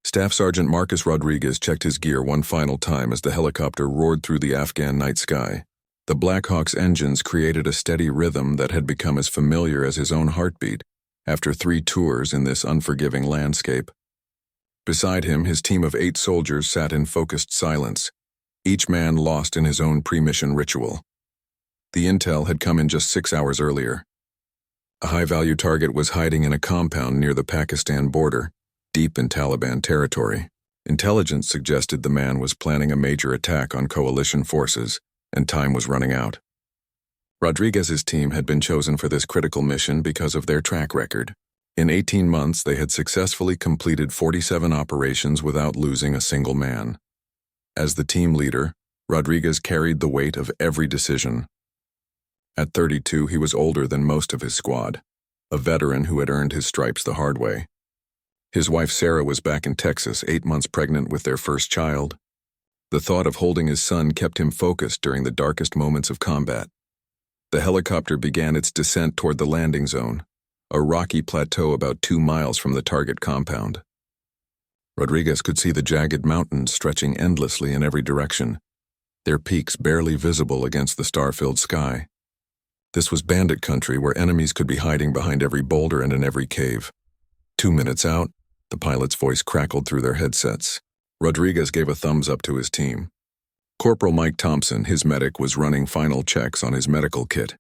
Staff Sergeant Marcus Rodriguez checked his gear one final time as the helicopter roared through the Afghan night sky. The Black Hawk's engines created a steady rhythm that had become as familiar as his own heartbeat after 3 tours in this unforgiving landscape. Beside him, his team of 8 soldiers sat in focused silence, each man lost in his own pre-mission ritual. The intel had come in just 6 hours earlier. A high-value target was hiding in a compound near the Pakistan border, deep in Taliban territory. Intelligence suggested the man was planning a major attack on coalition forces, and time was running out. Rodriguez's team had been chosen for this critical mission because of their track record. In 18 months, they had successfully completed 47 operations without losing a single man. As the team leader, Rodriguez carried the weight of every decision. At 32, he was older than most of his squad, a veteran who had earned his stripes the hard way. His wife Sarah was back in Texas, 8 months pregnant with their first child. The thought of holding his son kept him focused during the darkest moments of combat. The helicopter began its descent toward the landing zone, a rocky plateau about 2 miles from the target compound. Rodriguez could see the jagged mountains stretching endlessly in every direction, their peaks barely visible against the star-filled sky. This was bandit country where enemies could be hiding behind every boulder and in every cave. 2 minutes out, the pilot's voice crackled through their headsets. Rodriguez gave a thumbs up to his team. Corporal Mike Thompson, his medic, was running final checks on his medical kit.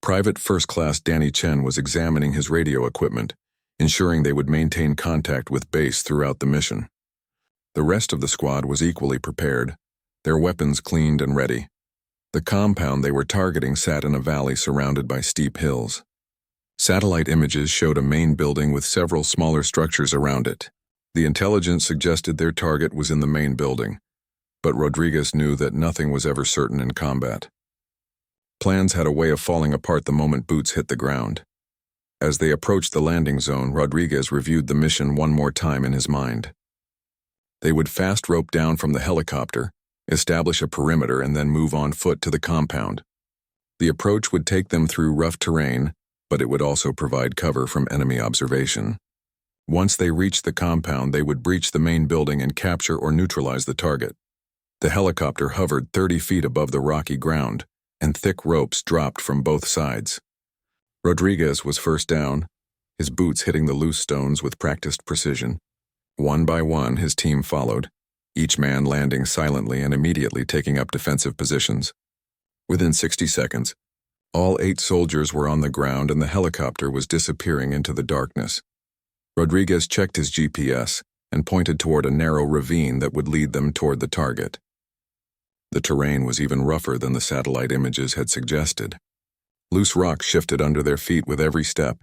Private First Class Danny Chen was examining his radio equipment, ensuring they would maintain contact with base throughout the mission. The rest of the squad was equally prepared, their weapons cleaned and ready. The compound they were targeting sat in a valley surrounded by steep hills. Satellite images showed a main building with several smaller structures around it. The intelligence suggested their target was in the main building, but Rodriguez knew that nothing was ever certain in combat. Plans had a way of falling apart the moment boots hit the ground. As they approached the landing zone, Rodriguez reviewed the mission one more time in his mind. They would fast rope down from the helicopter, establish a perimeter, and then move on foot to the compound. The approach would take them through rough terrain, but it would also provide cover from enemy observation. Once they reached the compound, they would breach the main building and capture or neutralize the target. The helicopter hovered 30 feet above the rocky ground, and thick ropes dropped from both sides. Rodriguez was first down, his boots hitting the loose stones with practiced precision. One by one, his team followed, each man landing silently and immediately taking up defensive positions. Within 60 seconds, all 8 soldiers were on the ground and the helicopter was disappearing into the darkness. Rodriguez checked his GPS and pointed toward a narrow ravine that would lead them toward the target. The terrain was even rougher than the satellite images had suggested. Loose rocks shifted under their feet with every step,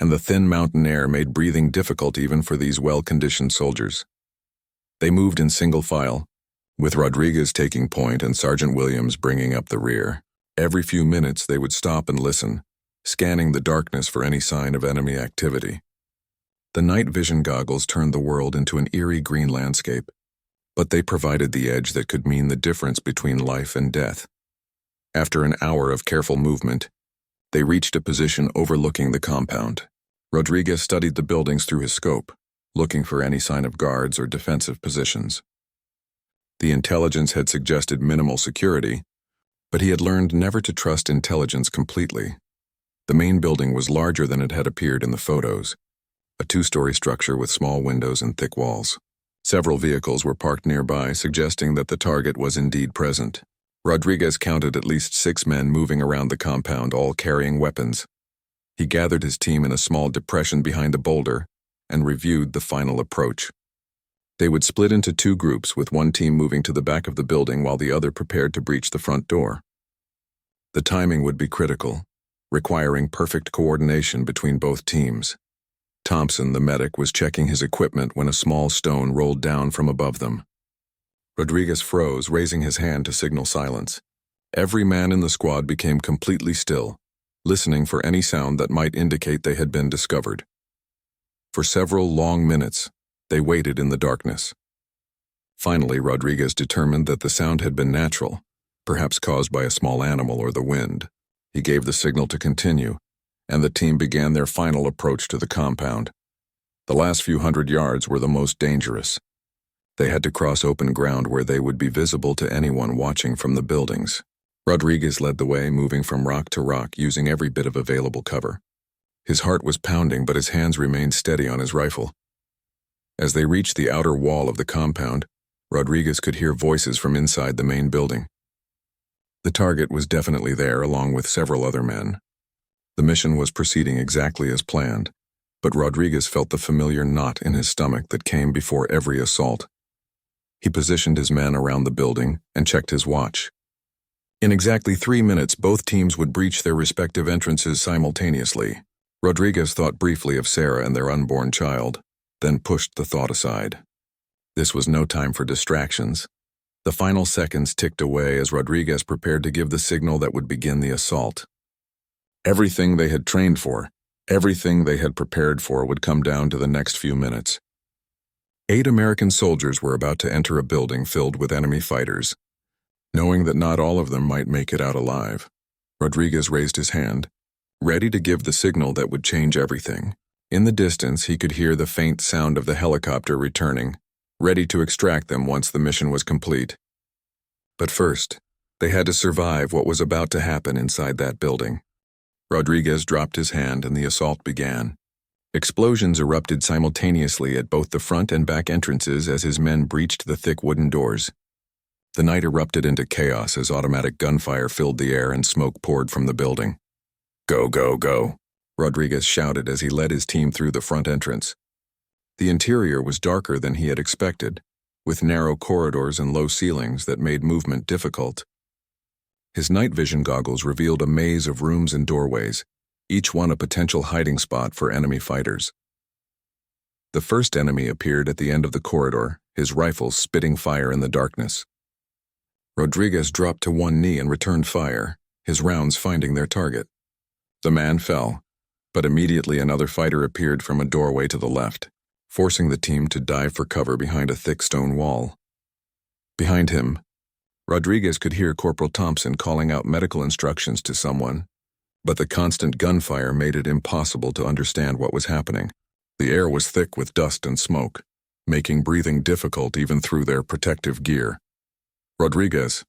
and the thin mountain air made breathing difficult even for these well-conditioned soldiers. They moved in single file, with Rodriguez taking point and Sergeant Williams bringing up the rear. Every few minutes they would stop and listen, scanning the darkness for any sign of enemy activity. The night vision goggles turned the world into an eerie green landscape, but they provided the edge that could mean the difference between life and death. After an hour of careful movement, they reached a position overlooking the compound. Rodriguez studied the buildings through his scope, looking for any sign of guards or defensive positions. The intelligence had suggested minimal security, but he had learned never to trust intelligence completely. The main building was larger than it had appeared in the photos, a 2-story structure with small windows and thick walls. Several vehicles were parked nearby, suggesting that the target was indeed present. Rodriguez counted at least 6 men moving around the compound, all carrying weapons. He gathered his team in a small depression behind a boulder and reviewed the final approach. They would split into 2 groups, with one team moving to the back of the building while the other prepared to breach the front door. The timing would be critical, requiring perfect coordination between both teams. Thompson, the medic, was checking his equipment when a small stone rolled down from above them. Rodriguez froze, raising his hand to signal silence. Every man in the squad became completely still, listening for any sound that might indicate they had been discovered. For several long minutes, they waited in the darkness. Finally, Rodriguez determined that the sound had been natural, perhaps caused by a small animal or the wind. He gave the signal to continue, and the team began their final approach to the compound. The last few hundred yards were the most dangerous. They had to cross open ground where they would be visible to anyone watching from the buildings. Rodriguez led the way, moving from rock to rock, using every bit of available cover. His heart was pounding, but his hands remained steady on his rifle. As they reached the outer wall of the compound, Rodriguez could hear voices from inside the main building. The target was definitely there, along with several other men. The mission was proceeding exactly as planned, but Rodriguez felt the familiar knot in his stomach that came before every assault. He positioned his men around the building and checked his watch. In exactly 3 minutes, both teams would breach their respective entrances simultaneously. Rodriguez thought briefly of Sarah and their unborn child, then pushed the thought aside. This was no time for distractions. The final seconds ticked away as Rodriguez prepared to give the signal that would begin the assault. Everything they had trained for, everything they had prepared for would come down to the next few minutes. 8 American soldiers were about to enter a building filled with enemy fighters. Knowing that not all of them might make it out alive, Rodriguez raised his hand, ready to give the signal that would change everything. In the distance, he could hear the faint sound of the helicopter returning, ready to extract them once the mission was complete. But first, they had to survive what was about to happen inside that building. Rodriguez dropped his hand and the assault began. Explosions erupted simultaneously at both the front and back entrances as his men breached the thick wooden doors. The night erupted into chaos as automatic gunfire filled the air and smoke poured from the building. "Go, go, go," Rodriguez shouted as he led his team through the front entrance. The interior was darker than he had expected, with narrow corridors and low ceilings that made movement difficult. His night vision goggles revealed a maze of rooms and doorways, each one a potential hiding spot for enemy fighters. The first enemy appeared at the end of the corridor, his rifle spitting fire in the darkness. Rodriguez dropped to one knee and returned fire, his rounds finding their target. The man fell, but immediately another fighter appeared from a doorway to the left, forcing the team to dive for cover behind a thick stone wall. Behind him, Rodriguez could hear Corporal Thompson calling out medical instructions to someone, but the constant gunfire made it impossible to understand what was happening. The air was thick with dust and smoke, making breathing difficult even through their protective gear. "Rodriguez,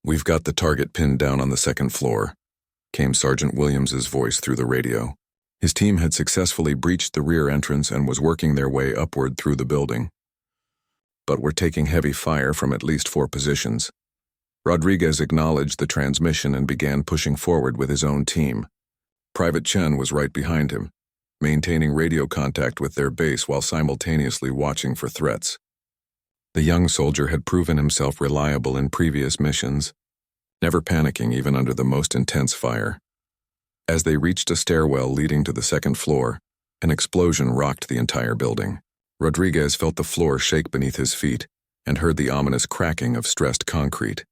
we've got the target pinned down on the second floor," came Sergeant Williams's voice through the radio. His team had successfully breached the rear entrance and was working their way upward through the building. But were taking heavy fire from at least 4 positions. Rodriguez acknowledged the transmission and began pushing forward with his own team. Private Chen was right behind him, maintaining radio contact with their base while simultaneously watching for threats. The young soldier had proven himself reliable in previous missions, never panicking even under the most intense fire. As they reached a stairwell leading to the second floor, an explosion rocked the entire building. Rodriguez felt the floor shake beneath his feet and heard the ominous cracking of stressed concrete.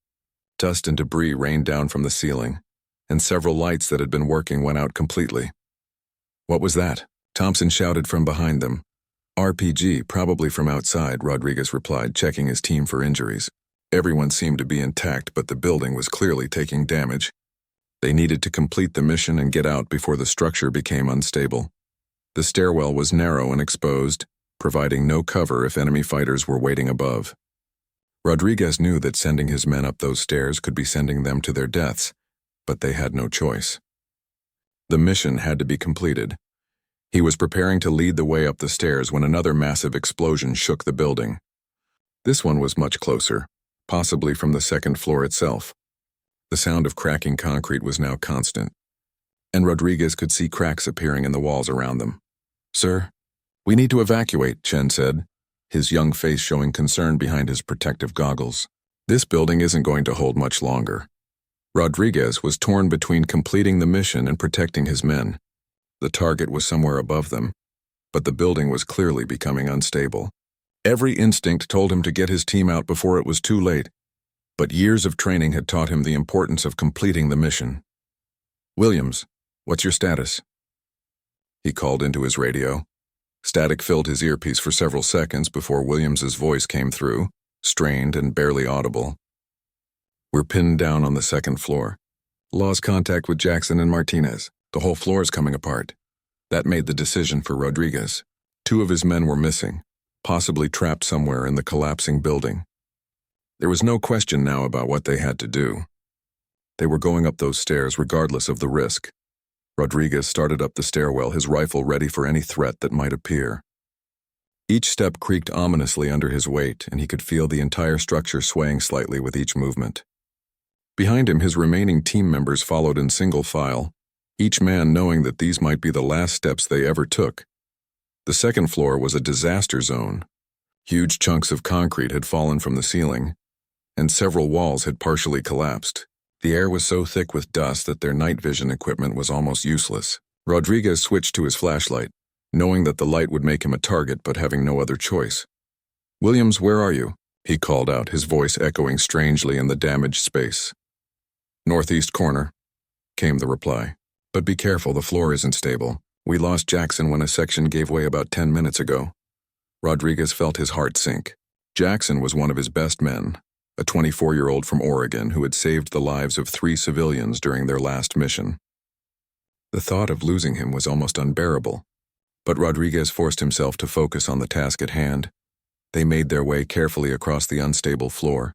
Dust and debris rained down from the ceiling, and several lights that had been working went out completely. "What was that?" Thompson shouted from behind them. "RPG, probably from outside," Rodriguez replied, checking his team for injuries. Everyone seemed to be intact, but the building was clearly taking damage. They needed to complete the mission and get out before the structure became unstable. The stairwell was narrow and exposed, providing no cover if enemy fighters were waiting above. Rodriguez knew that sending his men up those stairs could be sending them to their deaths, but they had no choice. The mission had to be completed. He was preparing to lead the way up the stairs when another massive explosion shook the building. This one was much closer, possibly from the second floor itself. The sound of cracking concrete was now constant, and Rodriguez could see cracks appearing in the walls around them. "Sir, we need to evacuate," Chen said, his young face showing concern behind his protective goggles. "This building isn't going to hold much longer." Rodriguez was torn between completing the mission and protecting his men. The target was somewhere above them, but the building was clearly becoming unstable. Every instinct told him to get his team out before it was too late, but years of training had taught him the importance of completing the mission. "Williams, what's your status?" He called into his radio. Static filled his earpiece for several seconds before Williams's voice came through, strained and barely audible. "We're pinned down on the second floor. Lost contact with Jackson and Martinez. The whole floor is coming apart." That made the decision for Rodriguez. Two of his men were missing, possibly trapped somewhere in the collapsing building. There was no question now about what they had to do. They were going up those stairs regardless of the risk. Rodriguez started up the stairwell, his rifle ready for any threat that might appear. Each step creaked ominously under his weight, and he could feel the entire structure swaying slightly with each movement. Behind him, his remaining team members followed in single file, each man knowing that these might be the last steps they ever took. The second floor was a disaster zone. Huge chunks of concrete had fallen from the ceiling, and several walls had partially collapsed. The air was so thick with dust that their night vision equipment was almost useless. Rodriguez switched to his flashlight, knowing that the light would make him a target but having no other choice. "Williams, where are you?" he called out, his voice echoing strangely in the damaged space. "Northeast corner," came the reply. "But be careful, the floor isn't stable. We lost Jackson when a section gave way about 10 minutes ago." Rodriguez felt his heart sink. Jackson was one of his best men, a 24-year-old from Oregon who had saved the lives of 3 civilians during their last mission. The thought of losing him was almost unbearable, but Rodriguez forced himself to focus on the task at hand. They made their way carefully across the unstable floor,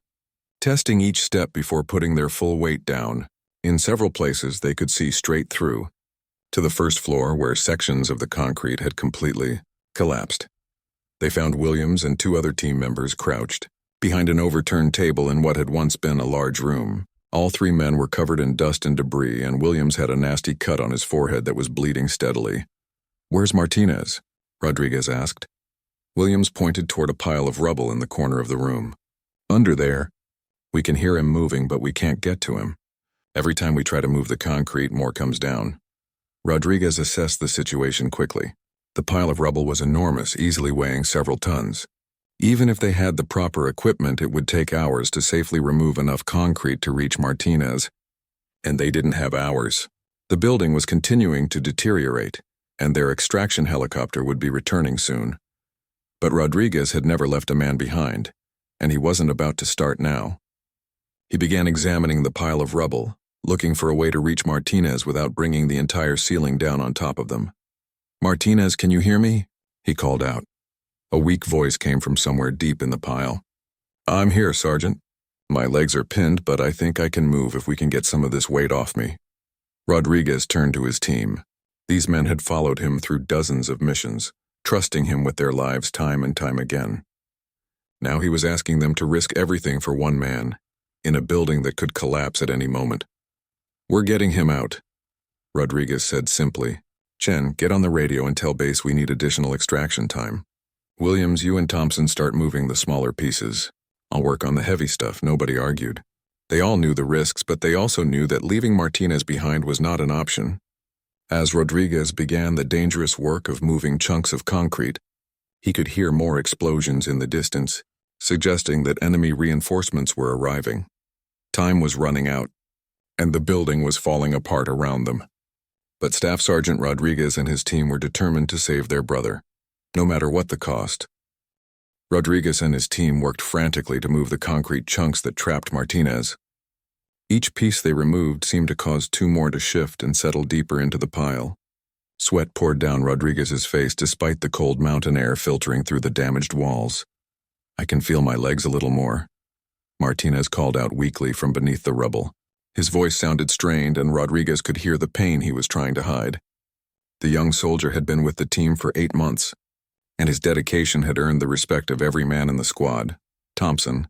testing each step before putting their full weight down. In several places, they could see straight through, to the first floor where sections of the concrete had completely collapsed. They found Williams and 2 other team members crouched behind an overturned table in what had once been a large room. All 3 men were covered in dust and debris, and Williams had a nasty cut on his forehead that was bleeding steadily. "Where's Martinez?" Rodriguez asked. Williams pointed toward a pile of rubble in the corner of the room. "Under there. We can hear him moving, but we can't get to him. Every time we try to move the concrete, more comes down." Rodriguez assessed the situation quickly. The pile of rubble was enormous, easily weighing several tons. Even if they had the proper equipment, it would take hours to safely remove enough concrete to reach Martinez. And they didn't have hours. The building was continuing to deteriorate, and their extraction helicopter would be returning soon. But Rodriguez had never left a man behind, and he wasn't about to start now. He began examining the pile of rubble, looking for a way to reach Martinez without bringing the entire ceiling down on top of them. "Martinez, can you hear me?" he called out. A weak voice came from somewhere deep in the pile. "I'm here, Sergeant. My legs are pinned, but I think I can move if we can get some of this weight off me." Rodriguez turned to his team. These men had followed him through dozens of missions, trusting him with their lives time and time again. Now he was asking them to risk everything for one man, in a building that could collapse at any moment. "We're getting him out," Rodriguez said simply. "Chen, get on the radio and tell base we need additional extraction time. Williams, you and Thompson start moving the smaller pieces. I'll work on the heavy stuff," nobody argued. They all knew the risks, but they also knew that leaving Martinez behind was not an option. As Rodriguez began the dangerous work of moving chunks of concrete, he could hear more explosions in the distance, suggesting that enemy reinforcements were arriving. Time was running out, and the building was falling apart around them. But Staff Sergeant Rodriguez and his team were determined to save their brother, no matter what the cost. Rodriguez and his team worked frantically to move the concrete chunks that trapped Martinez. Each piece they removed seemed to cause 2 more to shift and settle deeper into the pile. Sweat poured down Rodriguez's face despite the cold mountain air filtering through the damaged walls. "I can feel my legs a little more," Martinez called out weakly from beneath the rubble. His voice sounded strained, and Rodriguez could hear the pain he was trying to hide. The young soldier had been with the team for 8 months, and his dedication had earned the respect of every man in the squad. Thompson,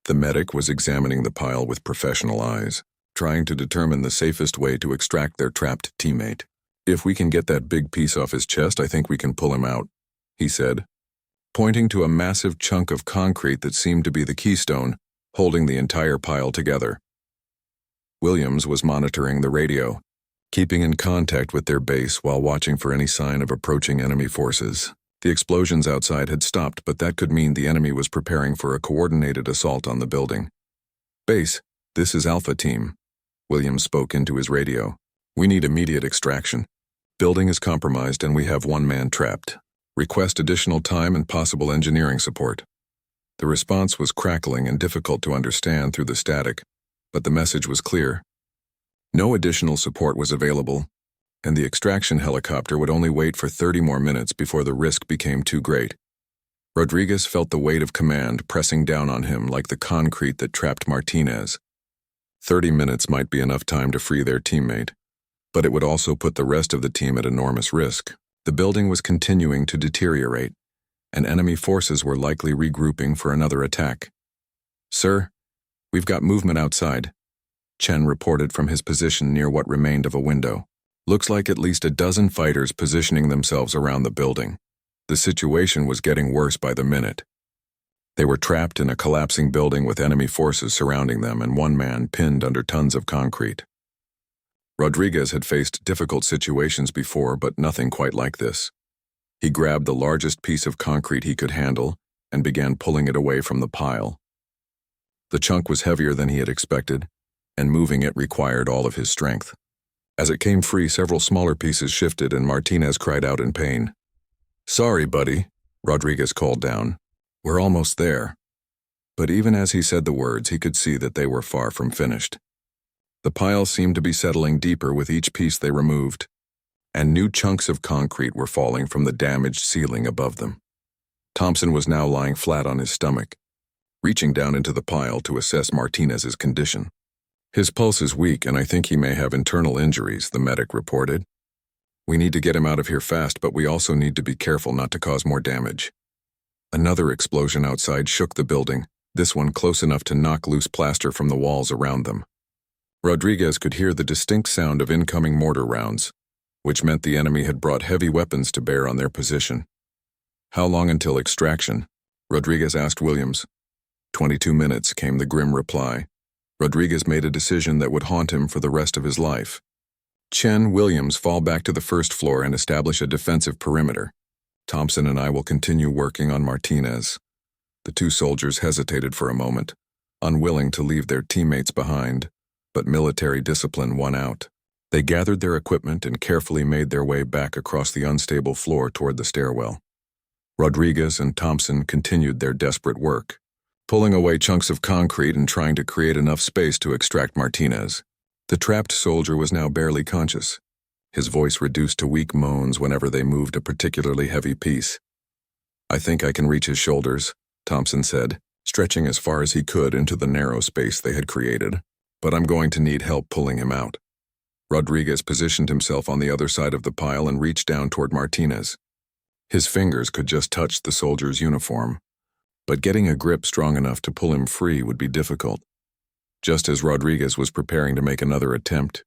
the medic, was examining the pile with professional eyes, trying to determine the safest way to extract their trapped teammate. "If we can get that big piece off his chest, I think we can pull him out," he said, pointing to a massive chunk of concrete that seemed to be the keystone, holding the entire pile together. Williams was monitoring the radio, keeping in contact with their base while watching for any sign of approaching enemy forces. The explosions outside had stopped, but that could mean the enemy was preparing for a coordinated assault on the building. "Base, this is Alpha Team," Williams spoke into his radio. "We need immediate extraction. Building is compromised and we have 1 man trapped. Request additional time and possible engineering support." The response was crackling and difficult to understand through the static, but the message was clear. No additional support was available. and the extraction helicopter would only wait for 30 more minutes before the risk became too great. Rodriguez felt the weight of command pressing down on him like the concrete that trapped Martinez. 30 minutes might be enough time to free their teammate, but it would also put the rest of the team at enormous risk. The building was continuing to deteriorate, and enemy forces were likely regrouping for another attack. "Sir, we've got movement outside," Chen reported from his position near what remained of a window. "Looks like at least a dozen fighters positioning themselves around the building." The situation was getting worse by the minute. They were trapped in a collapsing building with enemy forces surrounding them and one man pinned under tons of concrete. Rodriguez had faced difficult situations before, but nothing quite like this. He grabbed the largest piece of concrete he could handle and began pulling it away from the pile. The chunk was heavier than he had expected, and moving it required all of his strength. As it came free, several smaller pieces shifted and Martinez cried out in pain. "Sorry, buddy," Rodriguez called down. "We're almost there." But even as he said the words, he could see that they were far from finished. The pile seemed to be settling deeper with each piece they removed, and new chunks of concrete were falling from the damaged ceiling above them. Thompson was now lying flat on his stomach, reaching down into the pile to assess Martinez's condition. "His pulse is weak, and I think he may have internal injuries," the medic reported. "We need to get him out of here fast, but we also need to be careful not to cause more damage." Another explosion outside shook the building, this one close enough to knock loose plaster from the walls around them. Rodriguez could hear the distinct sound of incoming mortar rounds, which meant the enemy had brought heavy weapons to bear on their position. "How long until extraction?" Rodriguez asked Williams. 22 minutes, came the grim reply. Rodriguez made a decision that would haunt him for the rest of his life. "Chen, Williams, fall back to the first floor and establish a defensive perimeter. Thompson and I will continue working on Martinez." The two soldiers hesitated for a moment, unwilling to leave their teammates behind, but military discipline won out. They gathered their equipment and carefully made their way back across the unstable floor toward the stairwell. Rodriguez and Thompson continued their desperate work, pulling away chunks of concrete and trying to create enough space to extract Martinez. The trapped soldier was now barely conscious, his voice reduced to weak moans whenever they moved a particularly heavy piece. "I think I can reach his shoulders," Thompson said, stretching as far as he could into the narrow space they had created. "But I'm going to need help pulling him out." Rodriguez positioned himself on the other side of the pile and reached down toward Martinez. His fingers could just touch the soldier's uniform, but getting a grip strong enough to pull him free would be difficult. Just as Rodriguez was preparing to make another attempt,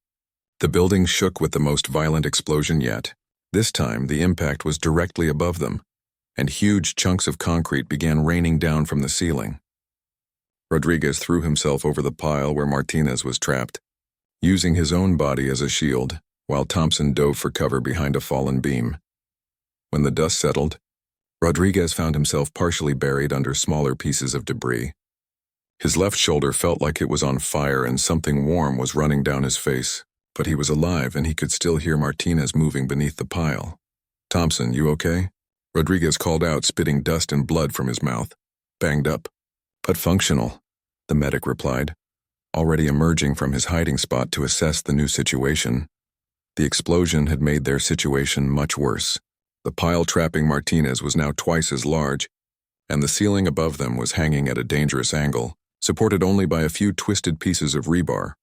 the building shook with the most violent explosion yet. This time, the impact was directly above them, and huge chunks of concrete began raining down from the ceiling. Rodriguez threw himself over the pile where Martinez was trapped, using his own body as a shield, while Thompson dove for cover behind a fallen beam. When the dust settled, Rodriguez found himself partially buried under smaller pieces of debris. His left shoulder felt like it was on fire and something warm was running down his face, but he was alive and he could still hear Martinez moving beneath the pile. "Thompson, you okay?" Rodriguez called out, spitting dust and blood from his mouth. "Banged up, but functional," the medic replied, already emerging from his hiding spot to assess the new situation. The explosion had made their situation much worse. The pile trapping Martinez was now twice as large, and the ceiling above them was hanging at a dangerous angle, supported only by a few twisted pieces of rebar.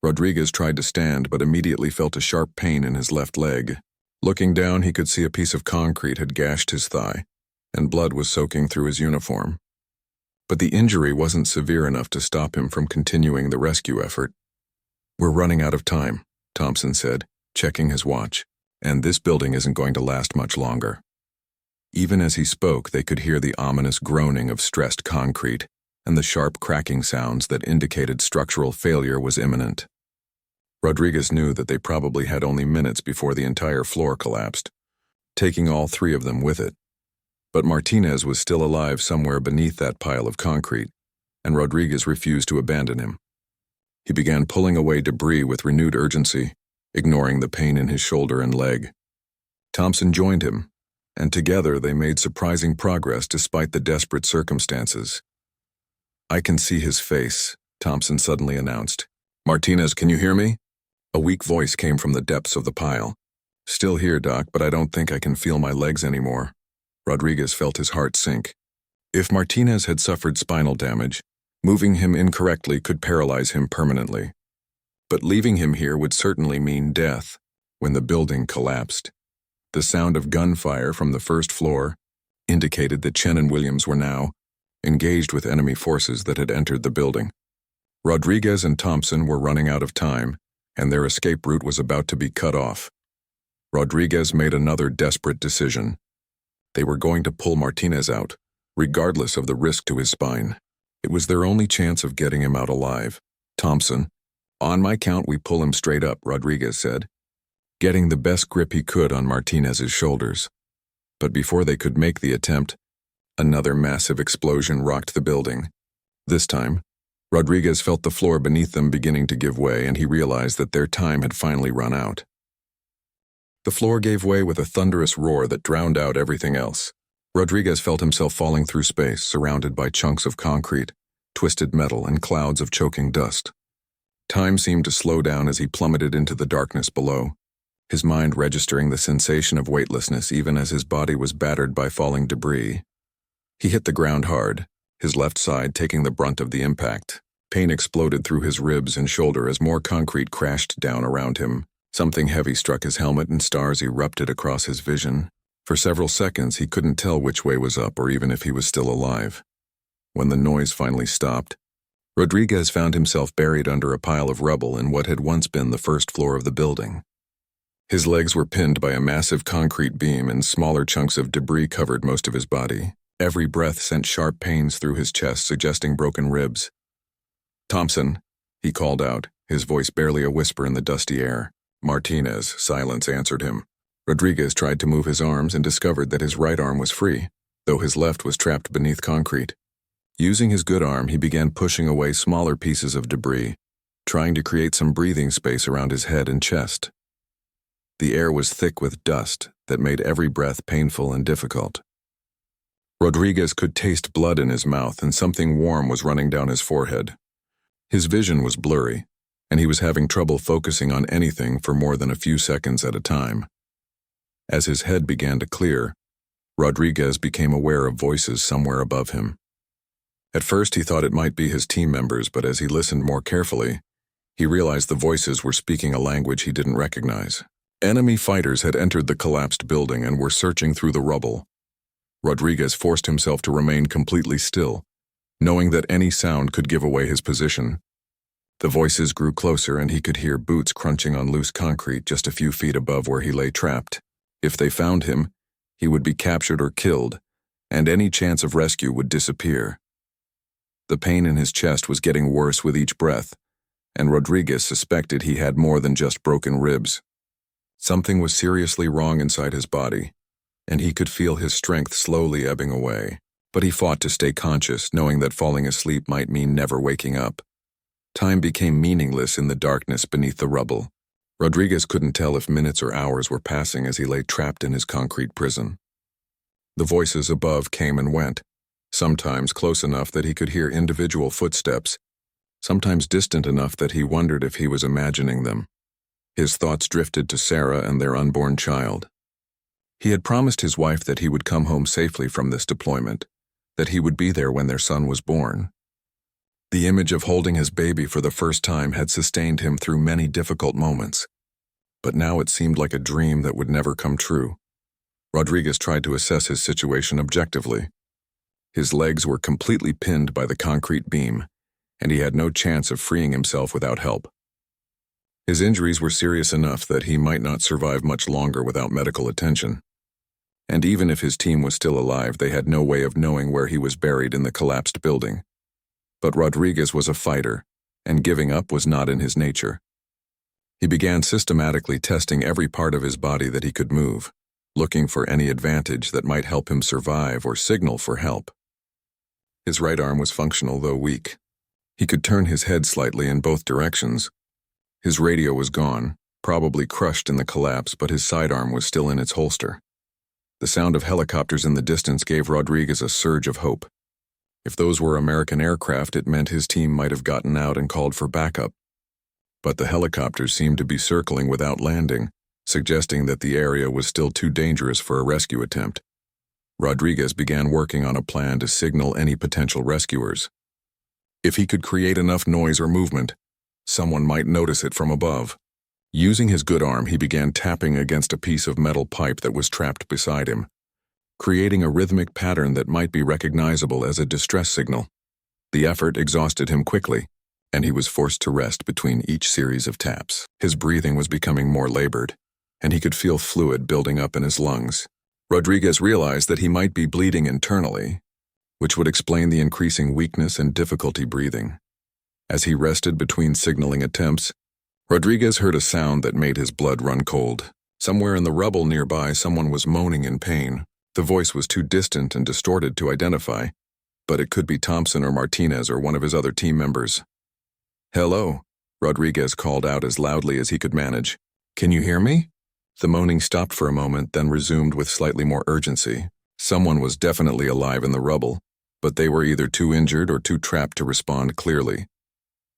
Rodriguez tried to stand but immediately felt a sharp pain in his left leg. Looking down, he could see a piece of concrete had gashed his thigh, and blood was soaking through his uniform. But the injury wasn't severe enough to stop him from continuing the rescue effort. "We're running out of time," Thompson said, checking his watch, "and this building isn't going to last much longer." Even as he spoke, they could hear the ominous groaning of stressed concrete and the sharp cracking sounds that indicated structural failure was imminent. Rodriguez knew that they probably had only minutes before the entire floor collapsed, taking all three of them with it. But Martinez was still alive somewhere beneath that pile of concrete, and Rodriguez refused to abandon him. He began pulling away debris with renewed urgency, ignoring the pain in his shoulder and leg. Thompson joined him, and together they made surprising progress despite the desperate circumstances. "I can see his face," Thompson suddenly announced. "Martinez, can you hear me?" A weak voice came from the depths of the pile. "Still here, Doc, but I don't think I can feel my legs anymore." Rodriguez felt his heart sink. If Martinez had suffered spinal damage, moving him incorrectly could paralyze him permanently. But leaving him here would certainly mean death. When the building collapsed, the sound of gunfire from the first floor indicated that Chen and Williams were now engaged with enemy forces that had entered the building. Rodriguez and Thompson were running out of time, and their escape route was about to be cut off. Rodriguez made another desperate decision. They were going to pull Martinez out, regardless of the risk to his spine. It was their only chance of getting him out alive. "Thompson, on my count we pull him straight up," Rodriguez said, getting the best grip he could on Martinez's shoulders. But before they could make the attempt, another massive explosion rocked the building. This time, Rodriguez felt the floor beneath them beginning to give way, and he realized that their time had finally run out. The floor gave way with a thunderous roar that drowned out everything else. Rodriguez felt himself falling through space, surrounded by chunks of concrete, twisted metal, and clouds of choking dust. Time seemed to slow down as he plummeted into the darkness below, his mind registering the sensation of weightlessness even as his body was battered by falling debris. He hit the ground hard, his left side taking the brunt of the impact. Pain exploded through his ribs and shoulder as more concrete crashed down around him. Something heavy struck his helmet and stars erupted across his vision. For several seconds, he couldn't tell which way was up or even if he was still alive. When the noise finally stopped, Rodriguez found himself buried under a pile of rubble in what had once been the first floor of the building. His legs were pinned by a massive concrete beam, and smaller chunks of debris covered most of his body. Every breath sent sharp pains through his chest, suggesting broken ribs. "Thompson," he called out, his voice barely a whisper in the dusty air. Martinez, silence answered him. Rodriguez tried to move his arms and discovered that his right arm was free, though his left was trapped beneath concrete. Using his good arm, he began pushing away smaller pieces of debris, trying to create some breathing space around his head and chest. The air was thick with dust that made every breath painful and difficult. Rodriguez could taste blood in his mouth, and something warm was running down his forehead. His vision was blurry, and he was having trouble focusing on anything for more than a few seconds at a time. As his head began to clear, Rodriguez became aware of voices somewhere above him. At first he thought it might be his team members, but as he listened more carefully, he realized the voices were speaking a language he didn't recognize. Enemy fighters had entered the collapsed building and were searching through the rubble. Rodriguez forced himself to remain completely still, knowing that any sound could give away his position. The voices grew closer, and he could hear boots crunching on loose concrete just a few feet above where he lay trapped. If they found him, he would be captured or killed, and any chance of rescue would disappear. The pain in his chest was getting worse with each breath, and Rodriguez suspected he had more than just broken ribs. Something was seriously wrong inside his body, and he could feel his strength slowly ebbing away. But he fought to stay conscious, knowing that falling asleep might mean never waking up. Time became meaningless in the darkness beneath the rubble. Rodriguez couldn't tell if minutes or hours were passing as he lay trapped in his concrete prison. The voices above came and went, sometimes close enough that he could hear individual footsteps, sometimes distant enough that he wondered if he was imagining them. His thoughts drifted to Sarah and their unborn child. He had promised his wife that he would come home safely from this deployment, that he would be there when their son was born. The image of holding his baby for the first time had sustained him through many difficult moments, but now it seemed like a dream that would never come true. Rodriguez tried to assess his situation objectively. His legs were completely pinned by the concrete beam, and he had no chance of freeing himself without help. His injuries were serious enough that he might not survive much longer without medical attention. And even if his team was still alive, they had no way of knowing where he was buried in the collapsed building. But Rodriguez was a fighter, and giving up was not in his nature. He began systematically testing every part of his body that he could move, looking for any advantage that might help him survive or signal for help. His right arm was functional, though weak. He could turn his head slightly in both directions. His radio was gone, probably crushed in the collapse, but his sidearm was still in its holster. The sound of helicopters in the distance gave Rodriguez a surge of hope. If those were American aircraft, it meant his team might have gotten out and called for backup. But the helicopters seemed to be circling without landing, suggesting that the area was still too dangerous for a rescue attempt. Rodriguez began working on a plan to signal any potential rescuers. If he could create enough noise or movement, someone might notice it from above. Using his good arm, he began tapping against a piece of metal pipe that was trapped beside him, creating a rhythmic pattern that might be recognizable as a distress signal. The effort exhausted him quickly, and he was forced to rest between each series of taps. His breathing was becoming more labored, and he could feel fluid building up in his lungs. Rodriguez realized that he might be bleeding internally, which would explain the increasing weakness and difficulty breathing. As he rested between signaling attempts, Rodriguez heard a sound that made his blood run cold. Somewhere in the rubble nearby, someone was moaning in pain. The voice was too distant and distorted to identify, but it could be Thompson or Martinez or one of his other team members. "Hello," Rodriguez called out as loudly as he could manage. "Can you hear me?" The moaning stopped for a moment, then resumed with slightly more urgency. Someone was definitely alive in the rubble, but they were either too injured or too trapped to respond clearly.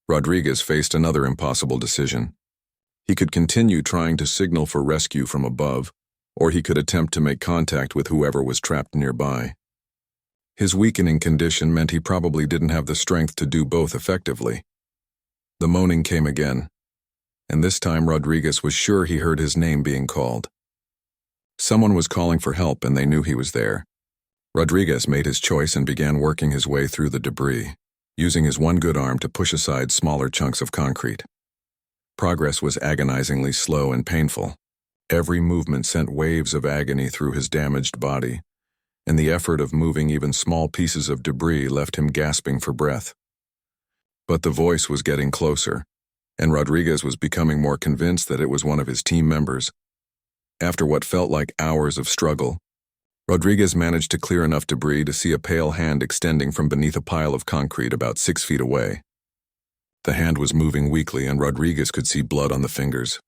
Rodriguez faced another impossible decision. He could continue trying to signal for rescue from above, or he could attempt to make contact with whoever was trapped nearby. His weakening condition meant he probably didn't have the strength to do both effectively. The moaning came again, and this time Rodriguez was sure he heard his name being called. Someone was calling for help, and they knew he was there. Rodriguez made his choice and began working his way through the debris, using his one good arm to push aside smaller chunks of concrete. Progress was agonizingly slow and painful. Every movement sent waves of agony through his damaged body, and the effort of moving even small pieces of debris left him gasping for breath. But the voice was getting closer, and Rodriguez was becoming more convinced that it was one of his team members. After what felt like hours of struggle, Rodriguez managed to clear enough debris to see a pale hand extending from beneath a pile of concrete about 6 feet away. The hand was moving weakly, and Rodriguez could see blood on the fingers.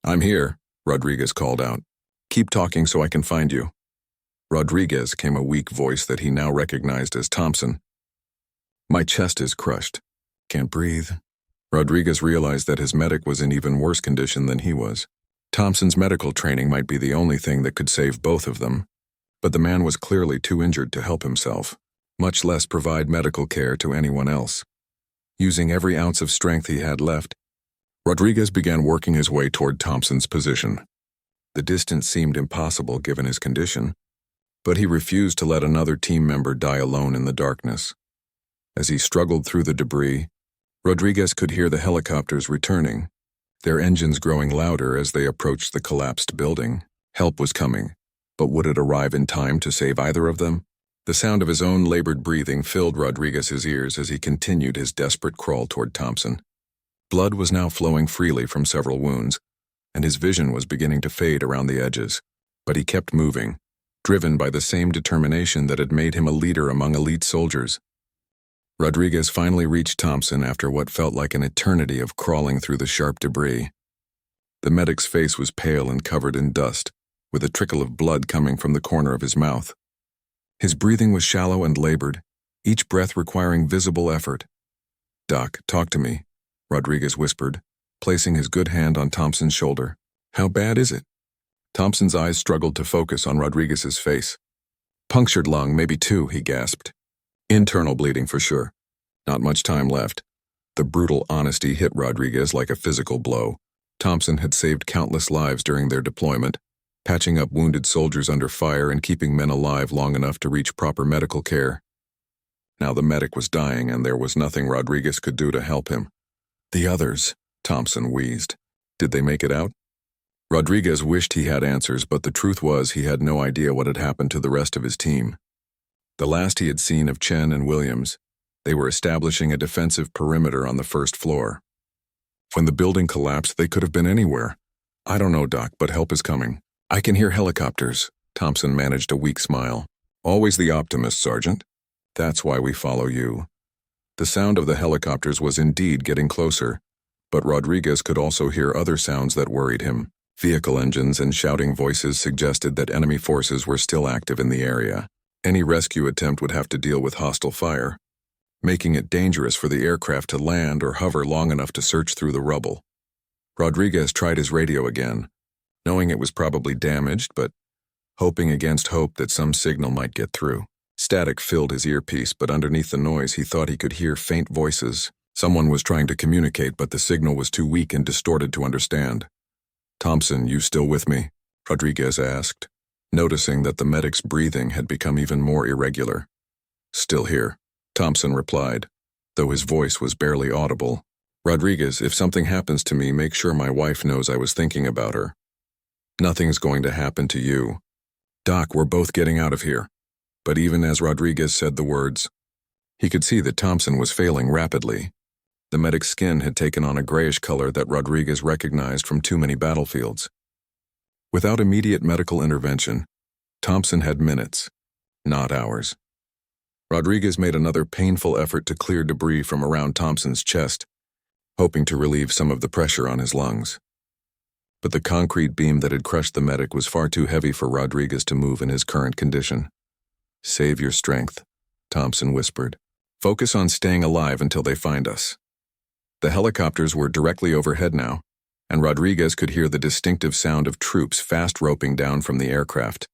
"I'm here," Rodriguez called out. "Keep talking so I can find you." Rodriguez came a weak voice that he now recognized as Thompson. "My chest is crushed. Can't breathe." Rodriguez realized that his medic was in even worse condition than he was. Thompson's medical training might be the only thing that could save both of them, but the man was clearly too injured to help himself, much less provide medical care to anyone else. Using every ounce of strength he had left, Rodriguez began working his way toward Thompson's position. The distance seemed impossible given his condition, but he refused to let another team member die alone in the darkness. As he struggled through the debris, Rodriguez could hear the helicopters returning, their engines growing louder as they approached the collapsed building. Help was coming, but would it arrive in time to save either of them? The sound of his own labored breathing filled Rodriguez's ears as he continued his desperate crawl toward Thompson. Blood was now flowing freely from several wounds, and his vision was beginning to fade around the edges. But he kept moving, driven by the same determination that had made him a leader among elite soldiers. Rodriguez finally reached Thompson after what felt like an eternity of crawling through the sharp debris. The medic's face was pale and covered in dust, with a trickle of blood coming from the corner of his mouth. His breathing was shallow and labored, each breath requiring visible effort. "Doc, talk to me," Rodriguez whispered, placing his good hand on Thompson's shoulder. "How bad is it?" Thompson's eyes struggled to focus on Rodriguez's face. "Punctured lung, maybe 2, he gasped. "Internal bleeding for sure. Not much time left." The brutal honesty hit Rodriguez like a physical blow. Thompson had saved countless lives during their deployment, patching up wounded soldiers under fire and keeping men alive long enough to reach proper medical care. Now the medic was dying, and there was nothing Rodriguez could do to help him. "The others," Thompson wheezed. "Did they make it out?" Rodriguez wished he had answers, but the truth was he had no idea what had happened to the rest of his team. The last he had seen of Chen and Williams, they were establishing a defensive perimeter on the first floor. When the building collapsed, they could have been anywhere. "I don't know, Doc, but help is coming. I can hear helicopters." Thompson managed a weak smile. "Always the optimist, Sergeant. That's why we follow you." The sound of the helicopters was indeed getting closer, but Rodriguez could also hear other sounds that worried him. Vehicle engines and shouting voices suggested that enemy forces were still active in the area. Any rescue attempt would have to deal with hostile fire, making it dangerous for the aircraft to land or hover long enough to search through the rubble. Rodriguez tried his radio again, knowing it was probably damaged, but hoping against hope that some signal might get through. Static filled his earpiece, but underneath the noise he thought he could hear faint voices. Someone was trying to communicate, but the signal was too weak and distorted to understand. "Thompson, you still with me?" Rodriguez asked, noticing that the medic's breathing had become even more irregular. "Still here," Thompson replied, though his voice was barely audible. "Rodriguez, if something happens to me, make sure my wife knows I was thinking about her." "Nothing's going to happen to you. Doc, we're both getting out of here." But even as Rodriguez said the words, he could see that Thompson was failing rapidly. The medic's skin had taken on a grayish color that Rodriguez recognized from too many battlefields. Without immediate medical intervention, Thompson had minutes, not hours. Rodriguez made another painful effort to clear debris from around Thompson's chest, hoping to relieve some of the pressure on his lungs. But the concrete beam that had crushed the medic was far too heavy for Rodriguez to move in his current condition. "Save your strength," Thompson whispered. "Focus on staying alive until they find us." The helicopters were directly overhead now, and Rodriguez could hear the distinctive sound of troops fast roping down from the aircraft.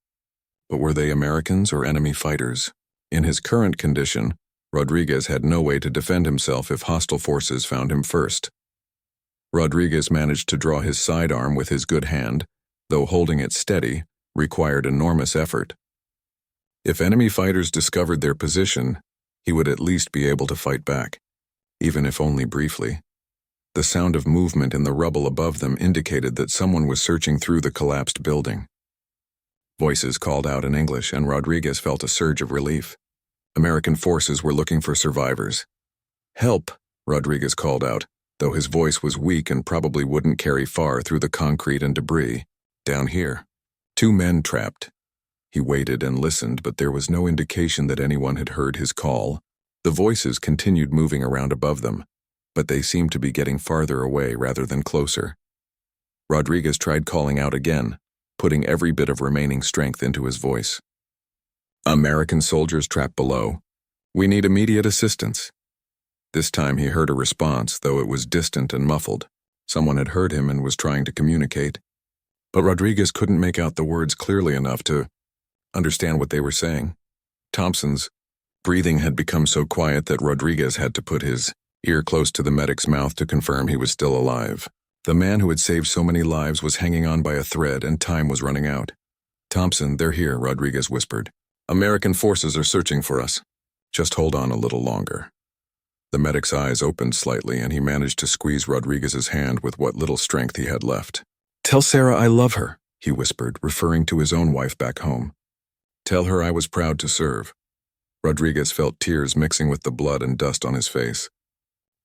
But were they Americans or enemy fighters? In his current condition, Rodriguez had no way to defend himself if hostile forces found him first. Rodriguez managed to draw his sidearm with his good hand, though holding it steady required enormous effort. If enemy fighters discovered their position, he would at least be able to fight back, even if only briefly. The sound of movement in the rubble above them indicated that someone was searching through the collapsed building. Voices called out in English, and Rodriguez felt a surge of relief. American forces were looking for survivors. "Help," Rodriguez called out, though his voice was weak and probably wouldn't carry far through the concrete and debris. "Down here. 2 men trapped." He waited and listened, but there was no indication that anyone had heard his call. The voices continued moving around above them, but they seemed to be getting farther away rather than closer. Rodriguez tried calling out again, putting every bit of remaining strength into his voice. "American soldiers trapped below. We need immediate assistance." This time he heard a response, though it was distant and muffled. Someone had heard him and was trying to communicate. But Rodriguez couldn't make out the words clearly enough to understand what they were saying. Thompson's breathing had become so quiet that Rodriguez had to put his ear close to the medic's mouth to confirm he was still alive. The man who had saved so many lives was hanging on by a thread, and time was running out. "Thompson, they're here," Rodriguez whispered. "American forces are searching for us. Just hold on a little longer." The medic's eyes opened slightly, and he managed to squeeze Rodriguez's hand with what little strength he had left. "Tell Sarah I love her," he whispered, referring to his own wife back home. "Tell her I was proud to serve." Rodriguez felt tears mixing with the blood and dust on his face.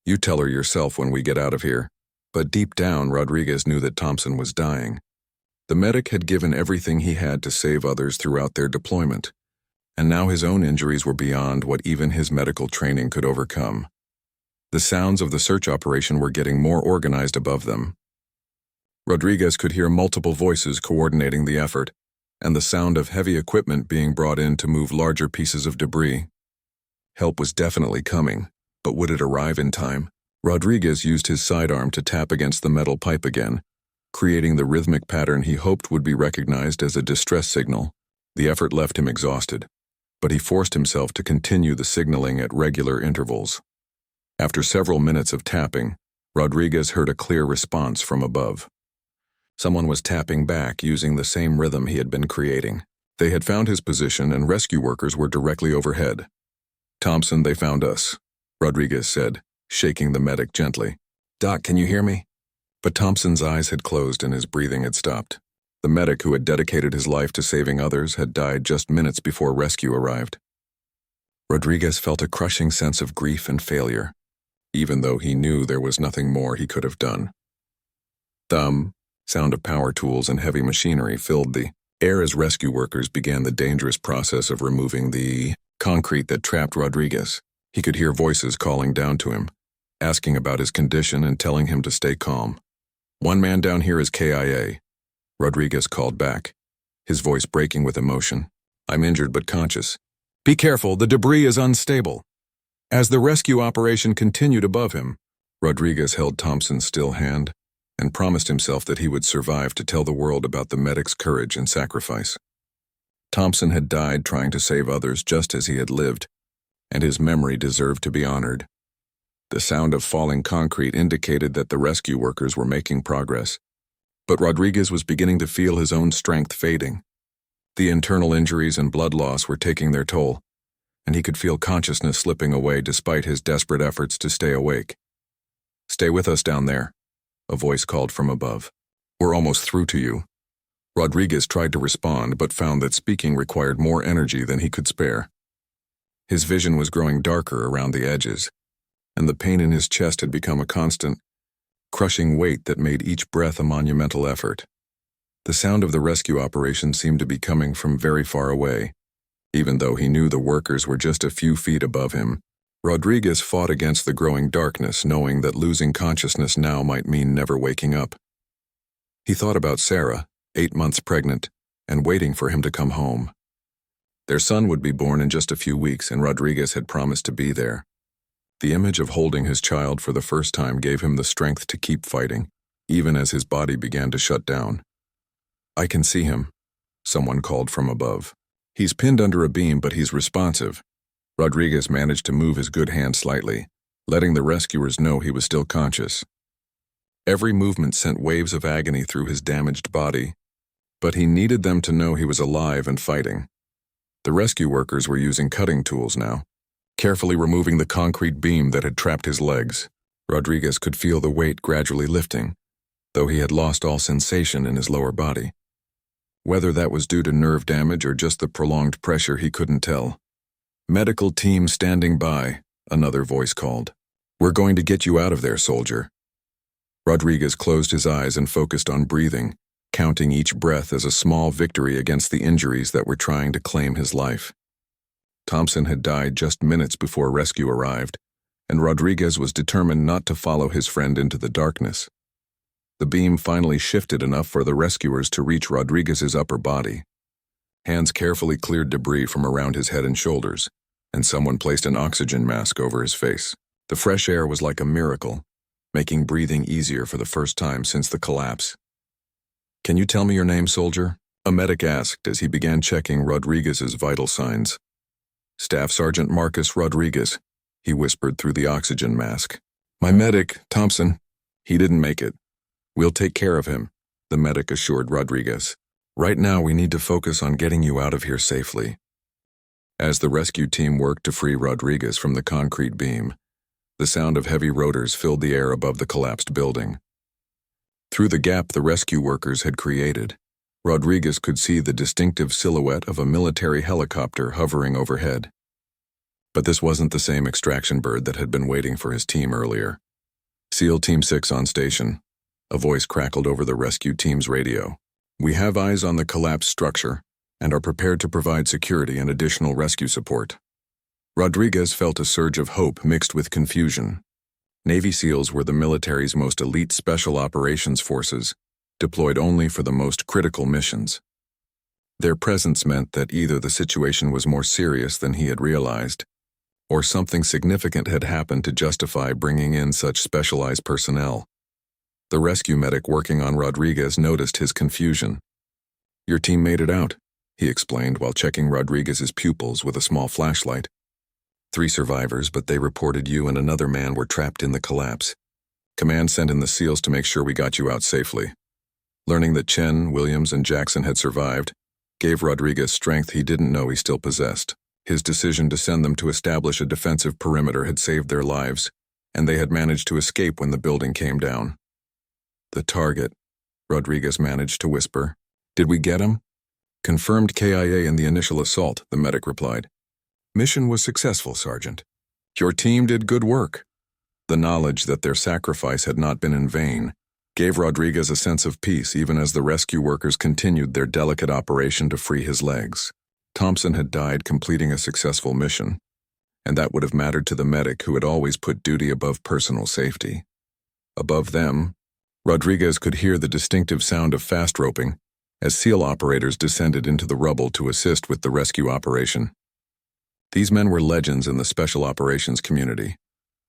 "You tell her yourself when we get out of here." But deep down, Rodriguez knew that Thompson was dying. The medic had given everything he had to save others throughout their deployment, and now his own injuries were beyond what even his medical training could overcome. The sounds of the search operation were getting more organized above them. Rodriguez could hear multiple voices coordinating the effort, and the sound of heavy equipment being brought in to move larger pieces of debris. Help was definitely coming, but would it arrive in time? Rodriguez used his sidearm to tap against the metal pipe again, creating the rhythmic pattern he hoped would be recognized as a distress signal. The effort left him exhausted, but he forced himself to continue the signaling at regular intervals. After several minutes of tapping, Rodriguez heard a clear response from above. Someone was tapping back using the same rhythm he had been creating. They had found his position, and rescue workers were directly overhead. "Thompson, they found us," Rodriguez said, shaking the medic gently. "Doc, can you hear me?" But Thompson's eyes had closed and his breathing had stopped. The medic who had dedicated his life to saving others had died just minutes before rescue arrived. Rodriguez felt a crushing sense of grief and failure, even though he knew there was nothing more he could have done. Thumb, sound of power tools and heavy machinery filled the air as rescue workers began the dangerous process of removing the concrete that trapped Rodriguez. He could hear voices calling down to him, asking about his condition and telling him to stay calm. "One man down here is KIA," Rodriguez called back, his voice breaking with emotion. "I'm injured but conscious. Be careful, the debris is unstable." As the rescue operation continued above him, Rodriguez held Thompson's still hand, and promised himself that he would survive to tell the world about the medic's courage and sacrifice. Thompson had died trying to save others just as he had lived, and his memory deserved to be honored. The sound of falling concrete indicated that the rescue workers were making progress, but Rodriguez was beginning to feel his own strength fading. The internal injuries and blood loss were taking their toll, and he could feel consciousness slipping away despite his desperate efforts to stay awake. "Stay with us down there," a voice called from above. "We're almost through to you." Rodriguez tried to respond but found that speaking required more energy than he could spare. His vision was growing darker around the edges, and the pain in his chest had become a constant, crushing weight that made each breath a monumental effort. The sound of the rescue operation seemed to be coming from very far away. Even though he knew the workers were just a few feet above him, Rodriguez fought against the growing darkness, knowing that losing consciousness now might mean never waking up. He thought about Sarah, 8 months pregnant, and waiting for him to come home. Their son would be born in just a few weeks, and Rodriguez had promised to be there. The image of holding his child for the first time gave him the strength to keep fighting, even as his body began to shut down. "I can see him," someone called from above. "He's pinned under a beam, but he's responsive." Rodriguez managed to move his good hand slightly, letting the rescuers know he was still conscious. Every movement sent waves of agony through his damaged body, but he needed them to know he was alive and fighting. The rescue workers were using cutting tools now, carefully removing the concrete beam that had trapped his legs. Rodriguez could feel the weight gradually lifting, though he had lost all sensation in his lower body. Whether that was due to nerve damage or just the prolonged pressure, he couldn't tell. "Medical team standing by," another voice called. "We're going to get you out of there, soldier." Rodriguez closed his eyes and focused on breathing, counting each breath as a small victory against the injuries that were trying to claim his life. Thompson had died just minutes before rescue arrived, and Rodriguez was determined not to follow his friend into the darkness. The beam finally shifted enough for the rescuers to reach Rodriguez's upper body. Hands carefully cleared debris from around his head and shoulders, and someone placed an oxygen mask over his face. The fresh air was like a miracle, making breathing easier for the first time since the collapse. "Can you tell me your name, soldier?" a medic asked as he began checking Rodriguez's vital signs. "Staff Sergeant Marcus Rodriguez," he whispered through the oxygen mask. "My medic, Thompson. He didn't make it. We'll take care of him," the medic assured Rodriguez. "Right now we need to focus on getting you out of here safely." As the rescue team worked to free Rodriguez from the concrete beam, the sound of heavy rotors filled the air above the collapsed building. Through the gap the rescue workers had created, Rodriguez could see the distinctive silhouette of a military helicopter hovering overhead. But this wasn't the same extraction bird that had been waiting for his team earlier. "SEAL Team 6 on station," a voice crackled over the rescue team's radio. "We have eyes on the collapsed structure and are prepared to provide security and additional rescue support." Rodriguez felt a surge of hope mixed with confusion. Navy SEALs were the military's most elite special operations forces, deployed only for the most critical missions. Their presence meant that either the situation was more serious than he had realized, or something significant had happened to justify bringing in such specialized personnel. The rescue medic working on Rodriguez noticed his confusion. "Your team made it out," he explained while checking Rodriguez's pupils with a small flashlight. "3 survivors, but they reported you and another man were trapped in the collapse. Command sent in the SEALs to make sure we got you out safely." Learning that Chen, Williams, and Jackson had survived gave Rodriguez strength he didn't know he still possessed. His decision to send them to establish a defensive perimeter had saved their lives, and they had managed to escape when the building came down. "The target," Rodriguez managed to whisper. "Did we get him?" "Confirmed KIA in the initial assault," the medic replied. "Mission was successful, Sergeant. Your team did good work." The knowledge that their sacrifice had not been in vain gave Rodriguez a sense of peace even as the rescue workers continued their delicate operation to free his legs. Thompson had died completing a successful mission, and that would have mattered to the medic who had always put duty above personal safety. Above them, Rodriguez could hear the distinctive sound of fast roping as SEAL operators descended into the rubble to assist with the rescue operation. These men were legends in the special operations community,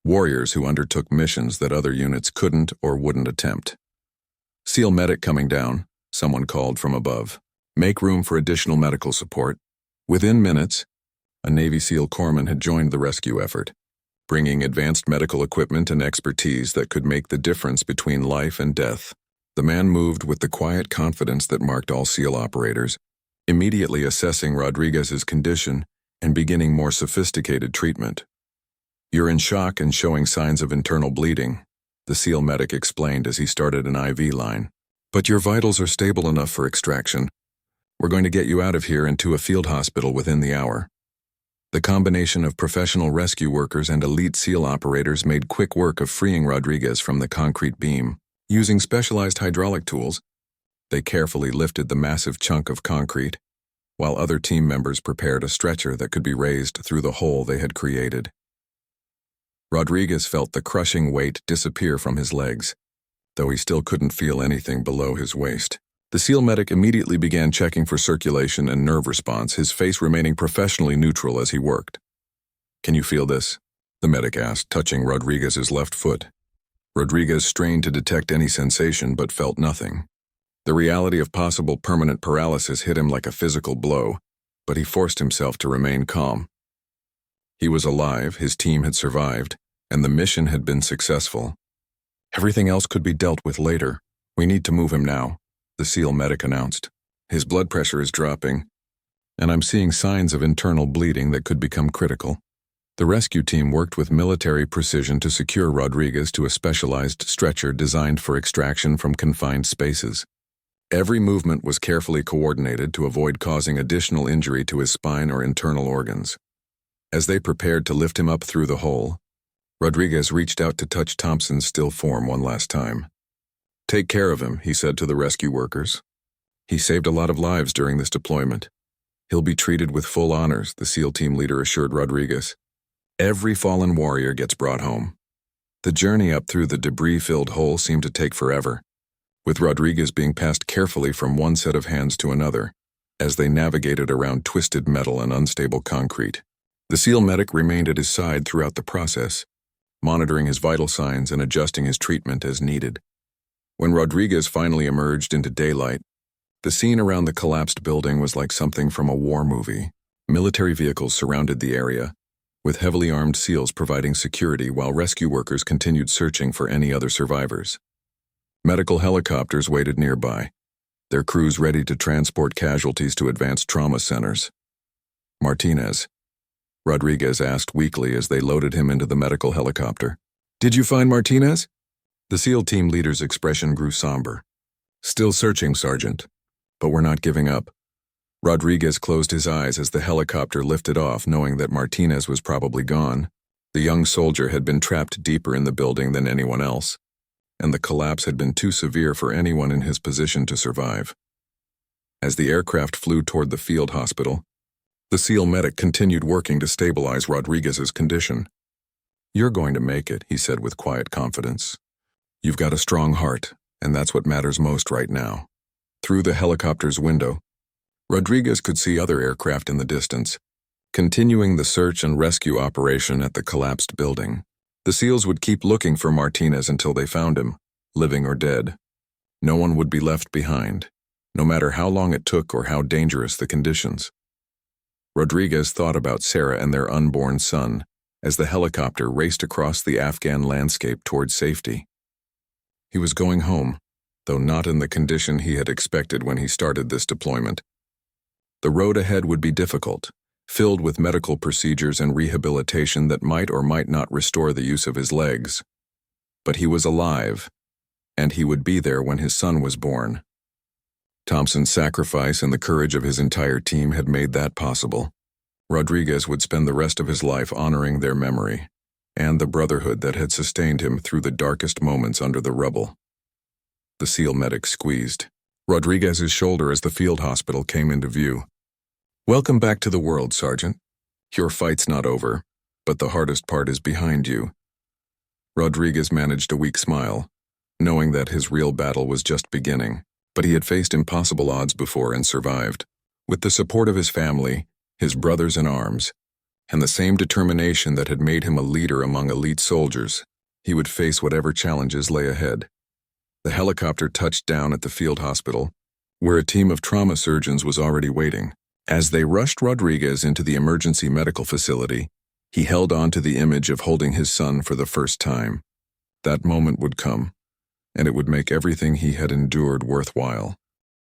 warriors who undertook missions that other units couldn't or wouldn't attempt. "SEAL medic coming down," someone called from above. "Make room for additional medical support." Within minutes, a Navy SEAL corpsman had joined the rescue effort, bringing advanced medical equipment and expertise that could make the difference between life and death. The man moved with the quiet confidence that marked all SEAL operators, immediately assessing Rodriguez's condition and beginning more sophisticated treatment. "You're in shock and showing signs of internal bleeding," the SEAL medic explained as he started an IV line. "But your vitals are stable enough for extraction. We're going to get you out of here and to a field hospital within the hour." The combination of professional rescue workers and elite SEAL operators made quick work of freeing Rodriguez from the concrete beam. Using specialized hydraulic tools, they carefully lifted the massive chunk of concrete, while other team members prepared a stretcher that could be raised through the hole they had created. Rodriguez felt the crushing weight disappear from his legs, though he still couldn't feel anything below his waist. The SEAL medic immediately began checking for circulation and nerve response, his face remaining professionally neutral as he worked. "Can you feel this?" the medic asked, touching Rodriguez's left foot. Rodriguez strained to detect any sensation but felt nothing. The reality of possible permanent paralysis hit him like a physical blow, but he forced himself to remain calm. He was alive, his team had survived, and the mission had been successful. "Everything else could be dealt with later. We need to move him now," the SEAL medic announced. "His blood pressure is dropping, and I'm seeing signs of internal bleeding that could become critical." The rescue team worked with military precision to secure Rodriguez to a specialized stretcher designed for extraction from confined spaces. Every movement was carefully coordinated to avoid causing additional injury to his spine or internal organs. As they prepared to lift him up through the hole, Rodriguez reached out to touch Thompson's still form one last time. "Take care of him," he said to the rescue workers. "He saved a lot of lives during this deployment. He'll be treated with full honors," the SEAL team leader assured Rodriguez. "Every fallen warrior gets brought home." The journey up through the debris-filled hole seemed to take forever, with Rodriguez being passed carefully from one set of hands to another, as they navigated around twisted metal and unstable concrete. The SEAL medic remained at his side throughout the process, monitoring his vital signs and adjusting his treatment as needed. When Rodriguez finally emerged into daylight, the scene around the collapsed building was like something from a war movie. Military vehicles surrounded the area, with heavily armed SEALs providing security while rescue workers continued searching for any other survivors. Medical helicopters waited nearby, their crews ready to transport casualties to advanced trauma centers. "Martinez?" Rodriguez asked weakly as they loaded him into the medical helicopter. "Did you find Martinez?" The SEAL team leader's expression grew somber. "Still searching, Sergeant, but we're not giving up." Rodriguez closed his eyes as the helicopter lifted off, knowing that Martinez was probably gone. The young soldier had been trapped deeper in the building than anyone else, and the collapse had been too severe for anyone in his position to survive. As the aircraft flew toward the field hospital, the SEAL medic continued working to stabilize Rodriguez's condition. "You're going to make it," he said with quiet confidence. "You've got a strong heart, and that's what matters most right now." Through the helicopter's window, Rodriguez could see other aircraft in the distance, continuing the search and rescue operation at the collapsed building. The SEALs would keep looking for Martinez until they found him, living or dead. No one would be left behind, no matter how long it took or how dangerous the conditions. Rodriguez thought about Sarah and their unborn son as the helicopter raced across the Afghan landscape toward safety. He was going home, though not in the condition he had expected when he started this deployment. The road ahead would be difficult, filled with medical procedures and rehabilitation that might or might not restore the use of his legs. But he was alive, and he would be there when his son was born. Thompson's sacrifice and the courage of his entire team had made that possible. Rodriguez would spend the rest of his life honoring their memory and the brotherhood that had sustained him through the darkest moments under the rubble. The SEAL medic squeezed Rodriguez's shoulder as the field hospital came into view. "Welcome back to the world, Sergeant. Your fight's not over, but the hardest part is behind you." Rodriguez managed a weak smile, knowing that his real battle was just beginning, but he had faced impossible odds before and survived. With the support of his family, his brothers in arms, and the same determination that had made him a leader among elite soldiers, he would face whatever challenges lay ahead. The helicopter touched down at the field hospital, where a team of trauma surgeons was already waiting. As they rushed Rodriguez into the emergency medical facility, he held on to the image of holding his son for the first time. That moment would come, and it would make everything he had endured worthwhile.